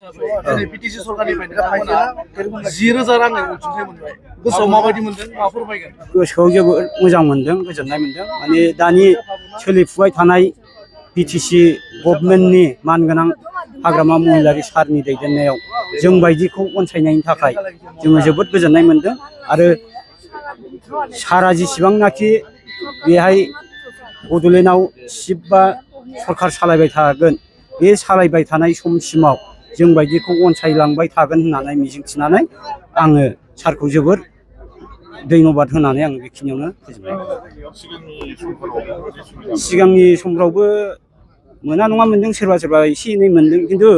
BTC सरकारनिफ्राय नोंथांमोना 10,000 रांनि अनसुंथाइ मोनबाय। गोसोआव माबायदि मोनदों? मा फोरमायगोन? गोसोआव जोबोद मोजां मोनदों, गोजोननाय मोनदों। माने दानि सोलिफुबाय थानाय बिटिसि गभर्नमेन्टनि मानगोनां हाग्रामा महिलारि सारनि दैदेननायाव जों बायदिखौ अनसायनायनि थाखाय जोङो जोबोद गोजोननाय मोनदों। आरो सारा जेसेबांनाखि बेहाय बड'लेण्डआव सिट बा सरकार सालायबाय थागोन, बे सालायबाय थानाय समसिमाव जों बायदिखौ अनसायलांबाय थागोन होननानै मिजिंथिनानै आङो सारखौ जोबोद धन्यबाद होनानै आं बेखिनियावनो फोजोबबाय। सिगांनि समफ्रावबो मोना नङा मोनदों, सोरबा सोरबा एसे एनै मोनदों, खिन्थु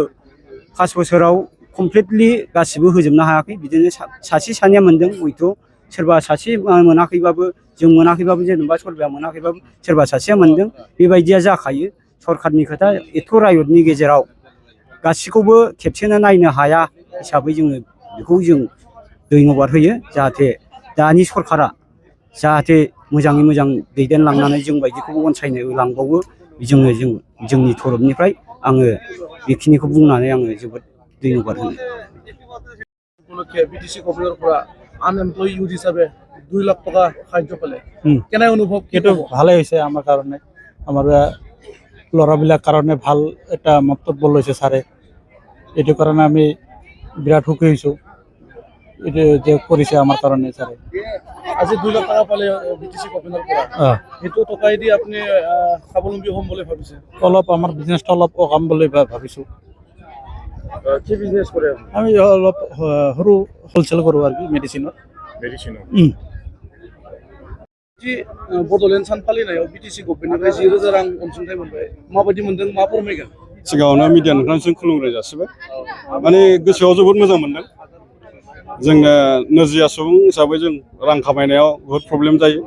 5 बोसोराव कमप्लिटलि गासिबो होजोबनो हायाखै। बिदिनो सासे सानैया मोनदों, हयथ' सोरबा सासे मोनाखैबाबो, जों मोनाखैबाबो, जेनेबा सोरबाया मोनाखैबाबो सोरबा सासेया मोनदों। बेबायदिया जाखायो। सरकारनि खोथा, एथ' रायजोनि गेजेराव गासिखौबो खेबसेनो नायनो हाया हिसाबै जोङो बेखौ जों धन्यबाद होयो। जाहाथे दानि सरकारा जाहाथे मोजाङै मोजां दैदेनलांनानै जों बायदिखौबो अनसायनो लांबावो, जोंनि तरफनिफ्राय आङो बेखिनिखौ बुंनानै आङो जोबोद धन्यबाद होयो। বিটিসি কর্মীরা আনএমপ্লয় ইউথ হিসাবে 2 লাখ টাকা সাহায্য পেলে কেনে অনুভৱ? এইটো ভালে হৈছে আমাৰ কাৰণে, আমাৰ ল'ৰাবিলাক কাৰণে ভাল এটা মন্তব্য লৈছে ছাৰে। এইটো কাৰণে আমি বিৰাট সুখী হৈছোঁ, এইটো যে কৰিছে আমাৰ কাৰণে ছাৰে। আজি 2 লাখ টাকা পালে বিটিসি কর্মীৰ পৰা, সেইটো টকাই দি আপুনি স্বাৱলম্বী হ'ম বুলি ভাবিছে? অলপ আমাৰ বিজনেছটো অলপ কম বুলি ভাবিছোঁ। কি বিজনেছ কৰে? আমি অলপ সৰু হ'লচেল কৰোঁ আৰু কি, মেডিচিনৰ। बड'लेण्ड सान फालिनायाव बिटिसि गभर्नमेन्टनिफ्राय 10,000 रां अनसुंथाइ मोनबाय। माबायदि मोनदों? मा फोरमायगोन? सिगाङावनो मिडिया नोंथांनिसिम खुलुमनाय जासिबाय। माने गोसोआव जोबोद मोजां मोनदों। जोंनो नोरजिया सुबुं हिसाबै जों रां खामायनायाव बहुद प्रब्लेम जायो।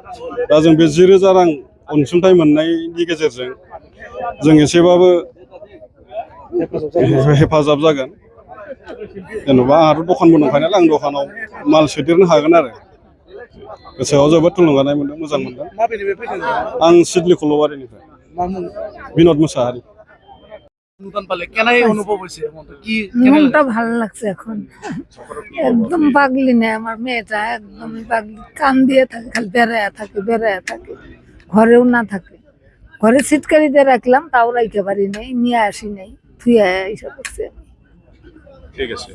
दा जों बे 10,000 रां अनसुंथाइ मोननायनि गेजेरजों जों एसेबाबो हेफाजाब जागोन। जेनेबा आंहाथ' दखानबो दंखायो नालाय, आं दखानाव माल सोदेरनो हागोन आरो। गोसोआव जोबोद थुलुंगानाय मोनदों, मोजां मोनदों। आं सिडली खल'बारिनिफ्राय বিনোদ মুসাহারি। মনটা ভালো লাগছে এখন, একদম পাগলি নেই আমার মেয়েটা, একদম পাগলি, কান দিয়ে থাকে, খালি বেড়ায় থাকে, ঘরেও না থাকে। ঘরে সিটকারিতে রাখলাম, তাও রাখতে পারি নাই, নিয়ে আসি নাই, থুয়ে এইসব করছে। ঠিক আছে।